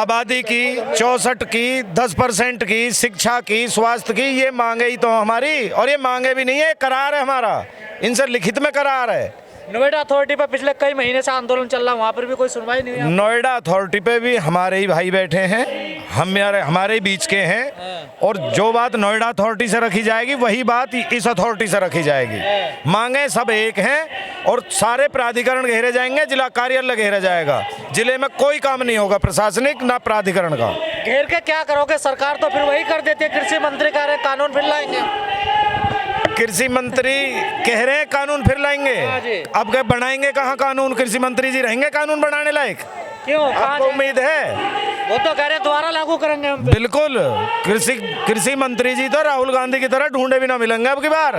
आबादी की 64 की, 10% की, शिक्षा की, स्वास्थ्य की, ये मांगे ही तो हमारी। और ये मांगे भी नहीं है, करार है हमारा, इनसे लिखित में करार है। नोएडा अथॉरिटी पर पिछले कई महीने से आंदोलन चल रहा है, वहाँ पर भी कोई सुनवाई नहीं हुई। नोएडा अथॉरिटी पे भी हमारे ही भाई बैठे हैं, हमारे ही बीच के हैं, और जो बात नोएडा अथॉरिटी से रखी जाएगी वही बात इस अथॉरिटी से रखी जाएगी। मांगे सब एक हैं और सारे प्राधिकरण घेरे जाएंगे, जिला कार्यालय घेरा जाएगा। जिले में कोई काम नहीं होगा प्रशासनिक ना प्राधिकरण का। घेर के क्या करोगे? सरकार तो फिर वही कर देती है, कृषि मंत्री कह रहे कानून फिर लाएंगे। कृषि मंत्री कह रहे हैं कानून फिर लाएंगे, अब क्या बनाएंगे कहाँ कानून? कृषि मंत्री जी रहेंगे कानून बनाने लायक? क्यों, आपको उम्मीद है? वो तो कह रहे हैं दोबारा लागू करेंगे हम पे। बिल्कुल, कृषि मंत्री जी तो राहुल गांधी की तरह ढूंढे भी ना मिलेंगे अब की बार।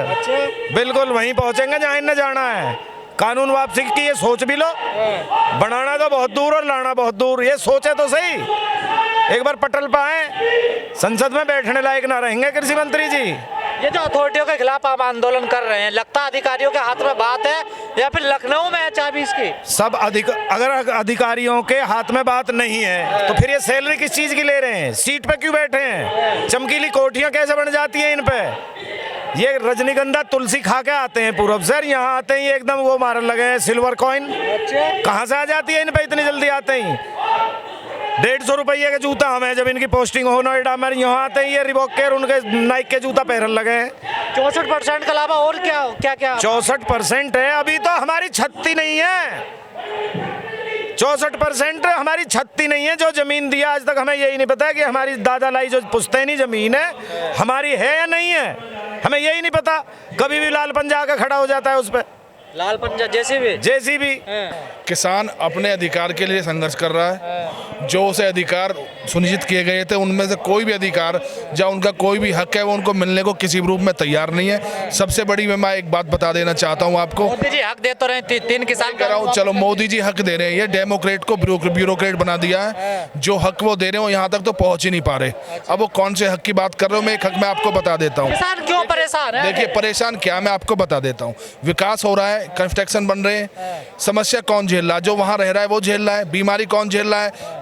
बिल्कुल वहीं पहुंचेंगे जहाँ इन्हें जाना है। कानून वापसी की ये सोच भी लो, बनाना तो बहुत दूर और लाना बहुत दूर, ये सोचे तो सही। एक बार पटल पर आए, संसद में बैठने लायक ना रहेंगे कृषि मंत्री जी। ये जो अथॉरिटियों के खिलाफ आप आंदोलन कर रहे हैं, लगता अधिकारियों के हाथ में बात है या फिर लखनऊ में है चाबी इसकी? सब अगर अधिकारियों के हाथ में बात नहीं है तो फिर ये सैलरी किस चीज की ले रहे हैं? सीट पे क्यों बैठे हैं? चमकीली कोठियां कैसे बन जाती हैं इन पे? ये रजनीगंधा तुलसी खा के आते हैं पूरब से, यहाँ आते ही एकदम वो मारने लगे हैं सिल्वर कॉइन। कहाँ से आ जाती है इन पे इतनी जल्दी आते ही? 150 रुपये का जूता हमें जब इनकी पोस्टिंग हो नोएडा में, यहाँ आते ही ये रिबॉक के और उनके नाइक के जूता पहनने लगे हैं। 64% के अलावा और क्या 64% है, अभी तो हमारी छत्ती नहीं है। 64% हमारी छत्ती नहीं है। जो जमीन दिया आज तक हमें यही नहीं पता है कि हमारी दादा लाई जो पुश्तैनी जमीन है हमारी है या नहीं है, हमें यही नहीं पता। कभी भी लाल पंजा आकर खड़ा हो जाता है उस पर, लाल पंजा जेसीबी। किसान अपने अधिकार के लिए संघर्ष कर रहा है। जो उसे अधिकार सुनिश्चित किए गए थे उनमें से कोई भी अधिकार या उनका कोई भी हक है वो उनको मिलने को किसी भी रूप में तैयार नहीं है। सबसे बड़ी मैं एक बात बता देना चाहता हूँ आपको, मोदी जी हक दे तो रहे, तीन किसान कह रहा हूँ, चलो मोदी जी हक दे रहे हैं, ये डेमोक्रेट को ब्यूरोक्रेट बना दिया है। जो हक वो दे रहे हो यहाँ तक तो पहुँच ही नहीं पा रहे। अब वो कौन से हक की बात कर रहे हो, मैं एक हक मैं आपको बता देता हूँ। किसान क्यों परेशान है? देखिए परेशान क्या, मैं आपको बता देता हूँ। विकास हो रहा है, कंस्ट्रक्शन बन रहे हैं, समस्या कौन झेल रहा है? जो वहाँ रह रहा है वो झेल रहा है। बीमारी कौन झेल रहा है?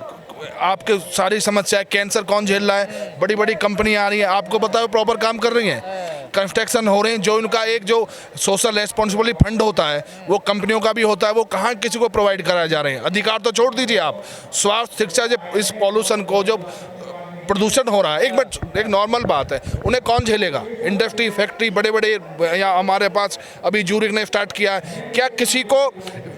आपके सारी समस्या, कैंसर कौन झेल रहा है? बड़ी बड़ी कंपनी आ रही है, आपको बताओ प्रॉपर काम कर रही हैं, कंस्ट्रक्शन हो रहे हैं। जो इनका एक जो सोशल रेस्पॉन्सिबिलिटी फंड होता है वो कंपनियों का भी होता है, वो कहाँ किसी को प्रोवाइड कराए जा रहे हैं? अधिकार तो छोड़ दीजिए आप, स्वास्थ्य, शिक्षा, जो इस पॉल्यूशन को, जो प्रदूषण हो रहा है, एक नॉर्मल बात है, उन्हें कौन झेलेगा? इंडस्ट्री, फैक्ट्री, बड़े बड़े यहाँ हमारे पास अभी ज्यूरिख ने स्टार्ट किया है, क्या किसी को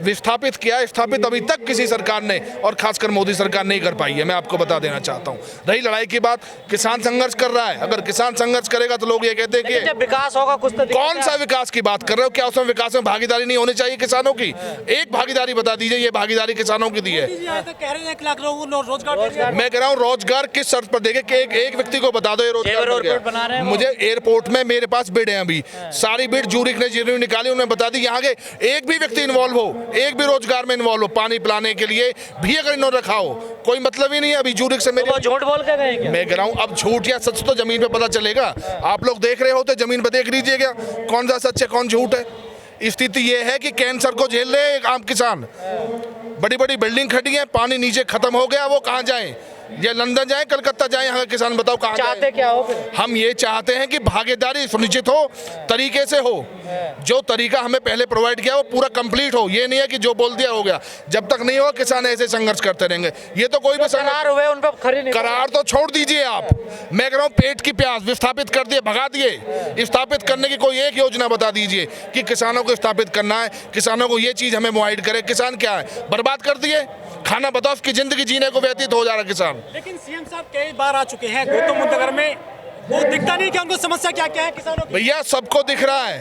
विस्थापित किया है? स्थापित अभी तक किसी सरकार ने, और खासकर मोदी सरकार नहीं कर पाई है, मैं आपको बता देना चाहता हूँ। रही लड़ाई की बात, किसान संघर्ष कर रहा है। अगर किसान संघर्ष करेगा तो लोग ये कहते हैं कि जब विकास होगा कुछ तो कौन सा विकास की बात कर रहे हो? क्या उसमें विकास में भागीदारी नहीं होनी चाहिए किसानों की? एक भागीदारी बता दीजिए, ये भागीदारी किसानों की दी है। मैं कह रहा हूँ रोजगार किस शर्त पर देंगे कि एक व्यक्ति को बता दो ये रोजगार। मुझे एयरपोर्ट में मेरे पास बिड है, अभी सारी बिड ज्यूरिख ने निकाली, उन्होंने बता दी यहाँ के एक भी व्यक्ति इन्वॉल्व हो, एक भी रोजगार में इन्वॉल्व हो, पानी पिलाने के लिए भी अगर इन्होंने रखा हो, कोई मतलब ही नहीं है। अभी ज्यूरिख से मेरे झूठ बोल के गए। मैं कह रहा हूँ अब झूठ या सच तो जमीन पे पता चलेगा। आप लोग देख रहे होते, जमीन पे देख लीजिएगा कौन सा सच है कौन झूठ है। स्थिति ये है कि कैंसर को झेल रहे हैं आम किसान। बड़ी बड़ी बिल्डिंग खड़ी है, पानी नीचे खत्म हो गया, वो कहाँ जाएं? ये लंदन जाएं, कलकत्ता जाएं? यहाँ किसान बताओ कहाँ चाहते क्या हो फिर? हम ये चाहते हैं कि भागीदारी सुनिश्चित हो, तरीके से हो। जो तरीका हमें पहले प्रोवाइड किया वो पूरा कंप्लीट हो। ये नहीं है कि जो बोल दिया हो गया। जब तक नहीं हो किसान ऐसे संघर्ष करते रहेंगे। ये तो कोई भी करार हुए उन पे खरी नहीं, करार तो छोड़ दीजिए आप। मैं कह रहा हूँ पेट की प्यास विस्थापित कर दिए, भगा दिए। स्थापित करने की कोई एक योजना बता दीजिए कि किसानों को स्थापित करना है, किसानों को ये चीज हमें मुआइड करे। किसान क्या है, बर्बाद कर दिए खाना, बताओ उसकी जिंदगी जीने को व्यतीत हो जा रहा किसान। लेकिन सीएम साहब कई बार आ चुके हैं गौतम बुद्ध नगर में, वो दिखता नहीं कि उनको समस्या क्या क्या है किसानों की? भैया सबको दिख रहा है।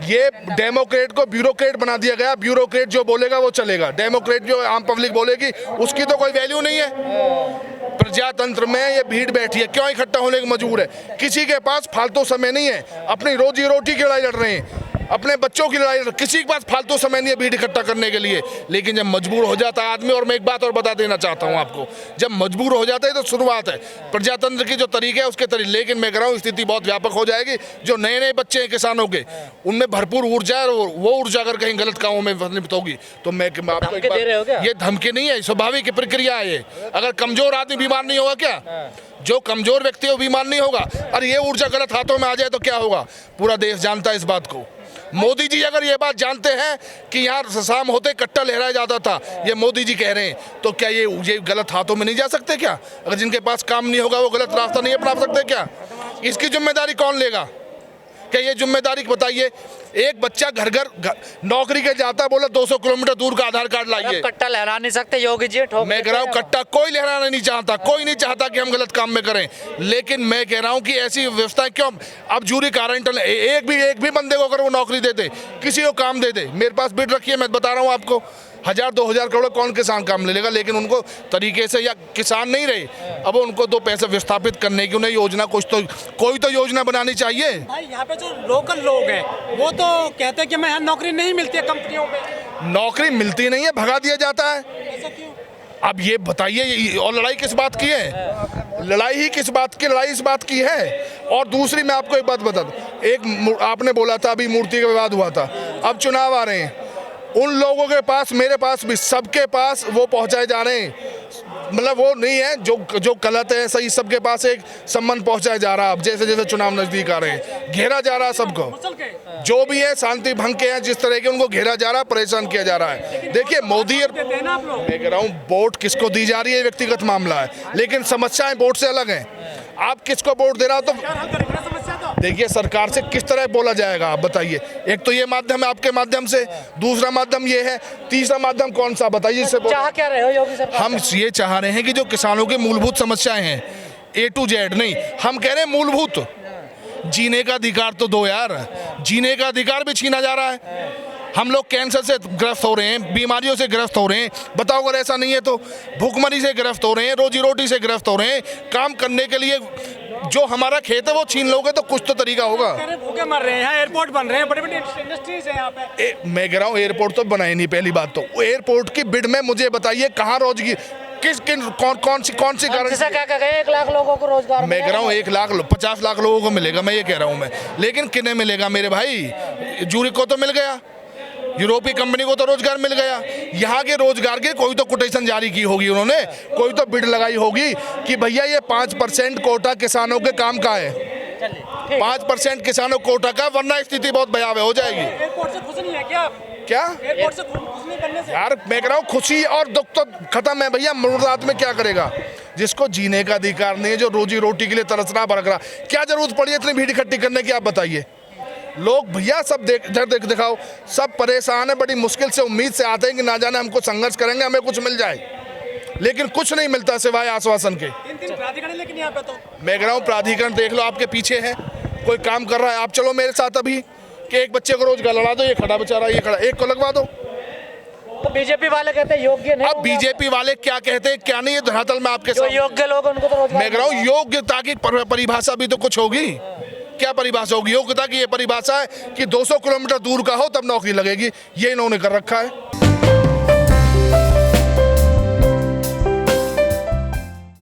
ये डेमोक्रेट को ब्यूरोक्रेट बना दिया गया। ब्यूरोक्रेट जो बोलेगा वो चलेगा, डेमोक्रेट जो आम पब्लिक बोलेगी उसकी तो कोई वैल्यू नहीं है। प्रजातंत्र में ये भीड़ बैठी है, क्यों इकट्ठा होने की मजबूर है? किसी के पास फालतू समय नहीं है, अपनी रोजी रोटी की लड़ाई लड़ रहे हैं। अपने बच्चों की लड़ाई, किसी के पास फालतू समय नहीं है भीड़ इकट्ठा करने के लिए। लेकिन जब मजबूर हो जाता है आदमी, और मैं एक बात और बता देना चाहता हूँ आपको, जब मजबूर हो जाता है तो शुरुआत है प्रजातंत्र की जो तरीके है उसके तरीके। लेकिन मैं कह रहा हूँ स्थिति बहुत व्यापक हो जाएगी। जो नए नए बच्चे हैं किसानों के, उनमें भरपूर ऊर्जा है, और वो ऊर्जा अगर कहीं गलत कामों में निपत होगी तो मैं आपको एक बात, ये धमकी नहीं है, स्वाभाविक प्रक्रिया है ये। अगर कमजोर आदमी बीमार नहीं होगा क्या? जो कमजोर व्यक्ति है वो बीमार नहीं होगा। और ये ऊर्जा गलत हाथों में आ जाए तो क्या होगा? पूरा देश जानता है इस बात को। मोदी जी अगर ये बात जानते हैं कि यहाँ शाम होते कट्टा लहराया जाता था, ये मोदी जी कह रहे हैं, तो क्या ये गलत हाथों में नहीं जा सकते क्या? अगर जिनके पास काम नहीं होगा वो गलत रास्ता नहीं अपना सकते क्या? इसकी जिम्मेदारी कौन लेगा? क्या ये जिम्मेदारी बताइए? एक बच्चा घर घर नौकरी के जाता, बोला 200 किलोमीटर दूर का आधार कार्ड लाइए। कट्टा लहरा नहीं सकते योगी जी, ठोक मैं कह रहा हूँ कट्टा कोई लहराना नहीं चाहता, कोई नहीं चाहता कि हम गलत काम में करें। लेकिन मैं कह रहा हूँ कि ऐसी व्यवस्था क्यों? अब जूरी गारंटर एक भी बंदे को अगर वो नौकरी दे दे, किसी को काम दे दे, मेरे पास बिड रखी है, मैं बता रहा हूँ आपको, 1000-2000 करोड़ कौन किसान काम ले लेगा? लेकिन उनको तरीके से, या किसान नहीं रहे, अब उनको 2 पैसे विस्थापित करने की उन्हें योजना, कोई तो योजना बनानी चाहिए। भाई यहाँ पे जो लोकल लोग हैं वो तो कहते हैं कि मैं यहाँ नौकरी नहीं मिलती है कंपनियों में। नौकरी मिलती नहीं है, भगा दिया जाता है। ऐसा क्यों? अब ये बताइए, और लड़ाई किस बात की है? लड़ाई ही किस बात की? लड़ाई इस बात की है। और दूसरी मैं आपको एक बात बता दूं, एक आपने बोला था अभी मूर्ति का विवाद हुआ था, अब चुनाव आ रहे हैं, उन लोगों के पास, मेरे पास भी, सबके पास वो पहुंचाए जा रहे हैं। मतलब वो नहीं है जो गलत है सही, सबके पास एक संबंध पहुंचाया जा रहा है। अब जैसे जैसे चुनाव नजदीक आ रहे हैं, घेरा जा रहा है सबको, जो भी है शांति भंग के हैं जिस तरह के, उनको घेरा जा रहा है, परेशान किया जा रहा है। देखिए मोदी, मैं कह रहा हूँ वोट किसको दी जा रही है व्यक्तिगत मामला है, लेकिन समस्याएं वोट से अलग हैं। आप किसको वोट दे रहा हो तो देखिए सरकार से किस तरह बोला जाएगा, आप बताइए। एक तो ये माध्यम है आपके माध्यम से, दूसरा माध्यम ये है, तीसरा माध्यम कौन सा बताइए? इससे चाह क्या रहे हो योगी सरकार? हम ये चाह रहे हैं कि जो किसानों की मूलभूत समस्याएं हैं, A to Z नहीं, हम कह रहे हैं मूलभूत, जीने का अधिकार तो दो यार, जीने का अधिकार भी छीना जा रहा है। हम लोग कैंसर से ग्रस्त हो रहे हैं, बीमारियों से ग्रस्त हो रहे हैं, बताओ अगर ऐसा नहीं है तो, भूखमरी से ग्रस्त हो रहे हैं, रोजी रोटी से ग्रस्त हो रहे हैं। काम करने के लिए जो हमारा खेत है वो छीन लोगे तो कुछ तो तरीका होगा। भूखे मर रहे हैं, एयरपोर्ट बन रहे हैं, बड़ी बड़ी इंडस्ट्रीज है यहाँ पे। मैं कह रहा हूँ एयरपोर्ट तो बनाए नहीं, पहली बात तो एयरपोर्ट की बिड में मुझे बताइए कहाँ रोजगार, कौन सी गारंटी? क्या कह गए 1 लाख लोगों को रोजगार? मैं कह रहा हूँ 50 लाख लोगों को मिलेगा, मैं ये कह रहा हूँ मैं, लेकिन किन्हें मिलेगा मेरे भाई? जूरी को तो मिल गया, यूरोपीय कंपनी को तो रोजगार मिल गया, यहाँ के रोजगार के कोई तो कोटेशन जारी की होगी उन्होंने, कोई तो बिड लगाई होगी कि भैया ये 5% कोटा किसानों के काम का है, 5% किसानों कोटा का, वरना स्थिति बहुत भयावह हो जाएगी। एयरपोर्ट से खुश नहीं है क्या? क्या एयरपोर्ट से खुश नहीं करने से? यार मैं कह रहा हूँ खुशी और दुख तो खत्म है भैया, मुर्दात में क्या करेगा? जिसको जीने का अधिकार नहीं है, जो रोजी रोटी के लिए तरसना भड़क रहा, क्या जरूरत पड़ी है इतनी भीड़ इकट्ठी करने की? आप बताइए। लोग भैया सब दिखाओ, सब परेशान है, बड़ी मुश्किल से उम्मीद से आते हैं कि ना जाने हमको संघर्ष करेंगे, हमें कुछ मिल जाए, लेकिन कुछ नहीं मिलता सिवाय आश्वासन के। 3 प्राधिकरण, लेकिन यहाँ पे तो मैं कह रहा हूँ प्राधिकरण देख लो, आपके पीछे है, कोई काम कर रहा है, आप चलो मेरे साथ अभी कि एक बच्चे को रोजगार लड़ा दो, ये खड़ा बेचारा, ये खड़ा, एक को लगवा दो। तो बीजेपी वाले कहते हैं योग्य नहीं। अब बीजेपी वाले क्या कहते हैं क्या नहीं, ये धरातल में आपके जो योग्य लोग उनको तो रोजगार। मैं कह रहा हूँ योग्यता की परिभाषा भी तो कुछ होगी। क्या परिभाषा होगी योग्यता की? ये परिभाषा है कि 200 किलोमीटर दूर का हो तब नौकरी लगेगी, ये इन्होंने कर रखा है।